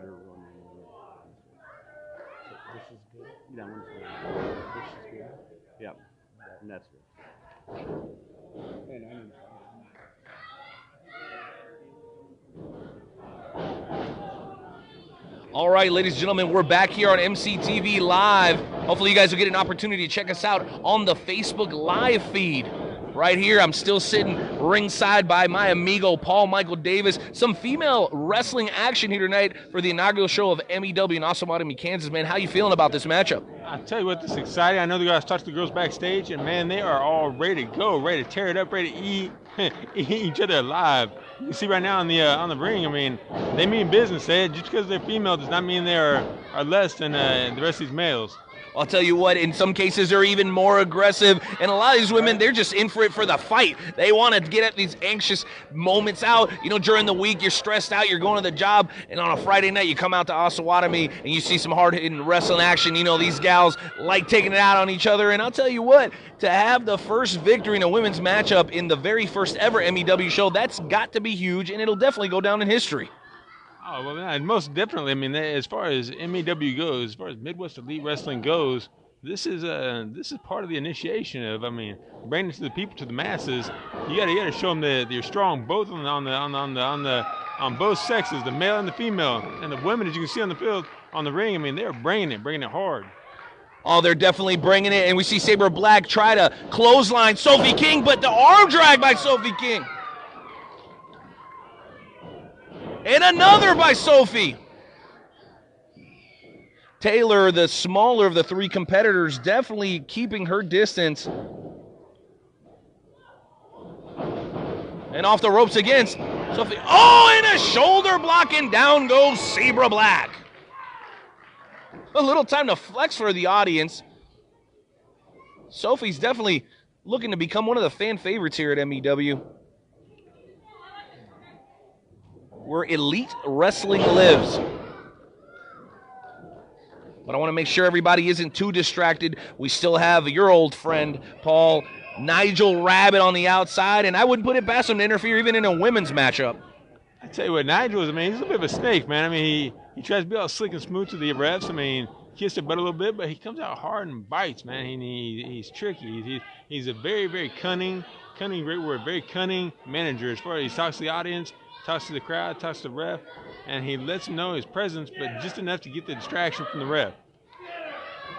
order one. So this is good. That one's good. This is good. Yep. And that's good. And I need All right, ladies and gentlemen, we're back here on MCTV Live. Hopefully you guys will get an opportunity to check us out on the Facebook Live feed. Right here, I'm still sitting ringside by my amigo, Paul Michael Davis. Some female wrestling action here tonight for the inaugural show of MEW in Osawatomie, Kansas. Man, how you feeling about this matchup? I tell you what, this is exciting. I know the guys talked to the girls backstage, and man, they are all ready to go, ready to tear it up, ready to eat each other alive. You can see right now on the ring. I mean, they mean business. Just because they're female does not mean they are less than the rest of these males. I'll tell you what, in some cases they're even more aggressive, and a lot of these women, they're just in for it for the fight. They want to get at these anxious moments out. You know, during the week, you're stressed out, you're going to the job, and on a Friday night, you come out to Osawatomie, and you see some hard-hitting wrestling action. You know, these gals like taking it out on each other, and I'll tell you what, to have the first victory in a women's matchup in the very first ever MEW show, that's got to be huge, and it'll definitely go down in history. Oh, well, man, most definitely. I mean, as far as MEW goes, as far as Midwest Elite Wrestling goes, this is part of the initiation of. I mean, bringing it to the people, to the masses. You gotta show them that you're strong, both on both sexes, the male and the female, and the women, as you can see on the field, on the ring. I mean, they're bringing it hard. Oh, they're definitely bringing it, and we see Sabra Black try to clothesline Sophie King, but the arm drag by Sophie King. And another by Sophie. Taylor, the smaller of the three competitors, definitely keeping her distance. And off the ropes against Sophie. Oh, and a shoulder block, and down goes Sabra Black. A little time to flex for the audience. Sophie's definitely looking to become one of the fan favorites here at MEW. Where elite wrestling lives. But I want to make sure everybody isn't too distracted. We still have your old friend, Paul, Nigel Rabbit on the outside, and I wouldn't put it past him to interfere even in a women's matchup. I tell you what, Nigel is, I mean, he's a bit of a snake, man. I mean, he tries to be all slick and smooth to the refs. I mean, kissed their butt a little bit, but he comes out hard and bites, man. He's tricky. He's a very, very cunning, great word, very cunning manager as far as he talks to the audience, talks to the crowd, talks to the ref, and he lets them know his presence, but just enough to get the distraction from the ref.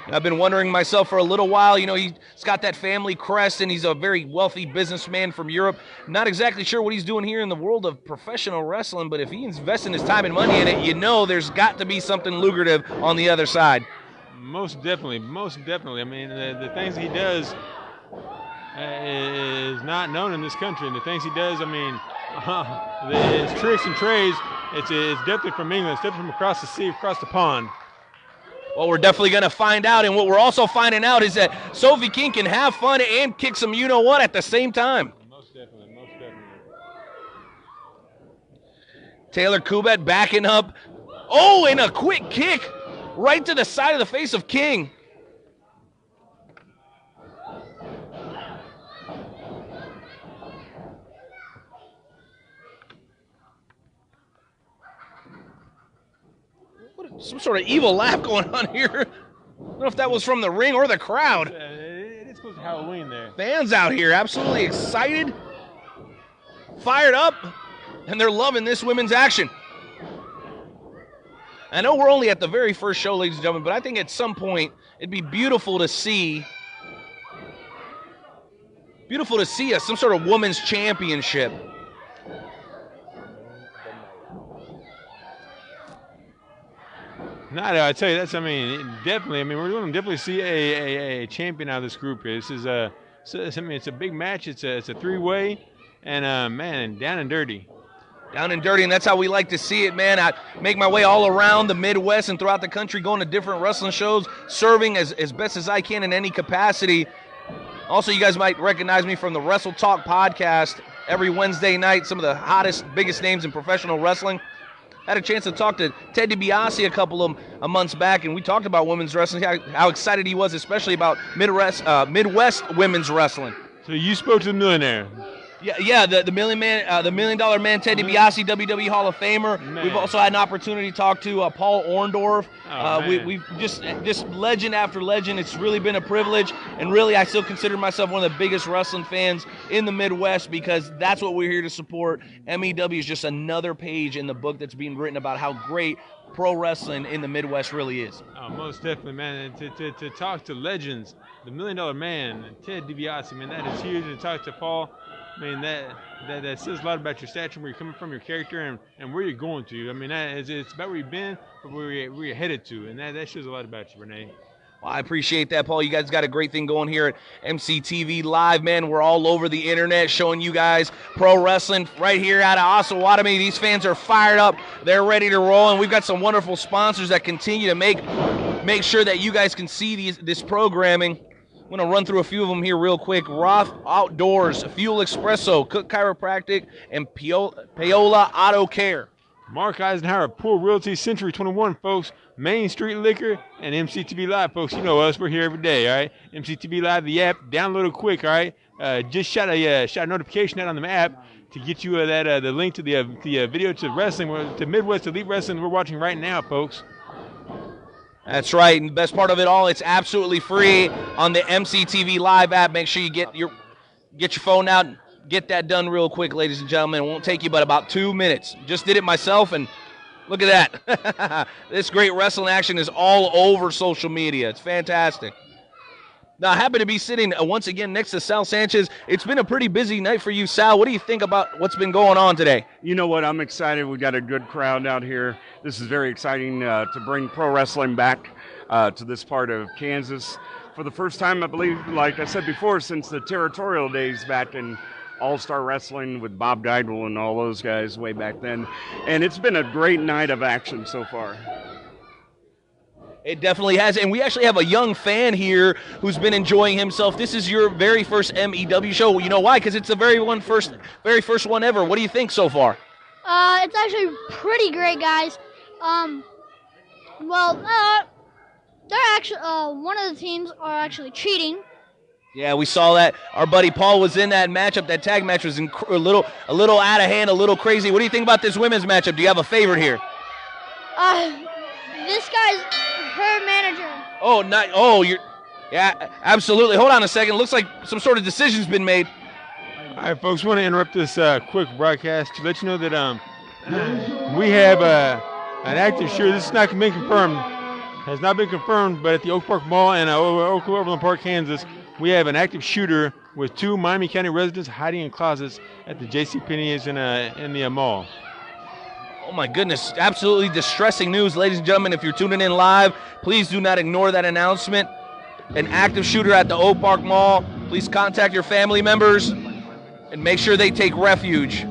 I've been wondering myself for a little while. You know, he's got that family crest, and he's a very wealthy businessman from Europe. Not exactly sure what he's doing here in the world of professional wrestling, but if he invests his time and money in it, you know there's got to be something lucrative on the other side. Most definitely. I mean, the things he does is not known in this country, and the things he does, I mean, his tricks and trades, it's definitely from England. It's definitely from across the sea, across the pond. Well, we're definitely going to find out, and what we're also finding out is that Sophie King can have fun and kick some you-know-what at the same time. Most definitely. Taylor Kubat backing up. Oh, and a quick kick right to the side of the face of King. Some sort of evil laugh going on here. I don't know if that was from the ring or the crowd. It is supposed to be Halloween there. Fans out here absolutely excited, fired up, and they're loving this women's action. I know we're only at the very first show, ladies and gentlemen, but I think at some point it'd be beautiful to see some sort of women's championship. No, I tell you, definitely. I mean, we're going to definitely see a champion out of this group here. This is it's a big match. It's a three-way, and man, down and dirty. Down and dirty, and that's how we like to see it, man. I make my way all around the Midwest and throughout the country, going to different wrestling shows, serving as best as I can in any capacity. Also, you guys might recognize me from the Wrestle Talk podcast every Wednesday night, some of the hottest, biggest names in professional wrestling. Had a chance to talk to Ted DiBiase a couple of months back, and we talked about women's wrestling, how excited he was, especially about Midwest women's wrestling. So you spoke to the millionaire. Yeah, the Million Dollar Man, Ted DiBiase, WWE Hall of Famer. Man. We've also had an opportunity to talk to Paul Orndorff. We've just legend after legend. It's really been a privilege, and really, I still consider myself one of the biggest wrestling fans in the Midwest because that's what we're here to support. MEW is just another page in the book that's being written about how great pro wrestling in the Midwest really is. Oh, most definitely, man. And to talk to legends, the Million Dollar Man, Ted DiBiase, man, that is huge. And to talk to Paul, man, that says a lot about your stature, where you're coming from, your character, and where you're going to. I mean, it's about where you've been, but where you're headed to, and that shows a lot about you, Renee. Well, I appreciate that, Paul. You guys got a great thing going here at MCTV Live, man. We're all over the internet showing you guys pro wrestling right here out of Osawatomie. These fans are fired up. They're ready to roll, and we've got some wonderful sponsors that continue to make sure that you guys can see this programming. I'm going to run through a few of them here real quick. Roth Outdoors, Fuel Espresso, Cook Chiropractic, and Paola Auto Care. Mark Eisenhower, Pool Realty, Century 21, folks. Main Street Liquor, and MCTV Live, folks. You know us. We're here every day, all right? MCTV Live, the app. Download it quick, all right? Just shot a notification out on the app to get you the link to the video to wrestling, to Midwest Elite Wrestling we're watching right now, folks. That's right. And the best part of it all, it's absolutely free on the MCTV Live app. Make sure you get your phone out and get that done real quick, ladies and gentlemen. It won't take you but about 2 minutes. Just did it myself, and look at that. This great wrestling action is all over social media. It's fantastic. Now, I happen to be sitting once again next to Sal Sanchez. It's been a pretty busy night for you, Sal. What do you think about what's been going on today? You know what? I'm excited. We got a good crowd out here. This is very exciting to bring pro wrestling back to this part of Kansas for the first time, I believe, like I said before, since the territorial days back in All-Star Wrestling with Bob Geidel and all those guys way back then. And it's been a great night of action so far. It definitely has, and we actually have a young fan here who's been enjoying himself. This is your very first MEW show. You know why? Because it's the very first one ever. What do you think so far? It's actually pretty great, guys. They're actually one of the teams are actually cheating. Yeah, we saw that. Our buddy Paul was in that matchup. That tag match was a little out of hand, a little crazy. What do you think about this women's matchup? Do you have a favorite here? This guy's her manager. Yeah, absolutely. Hold on a second. Looks like some sort of decision's been made. All right, folks, want to interrupt this quick broadcast to let you know that we have an active shooter. This has not been confirmed, but at the Oak Park Mall in Overland Park, Kansas, we have an active shooter with 2 Miami County residents hiding in closets at the JCPenney's in the mall. Oh, my goodness. Absolutely distressing news, ladies and gentlemen. If you're tuning in live, please do not ignore that announcement. An active shooter at the Oak Park Mall. Please contact your family members and make sure they take refuge.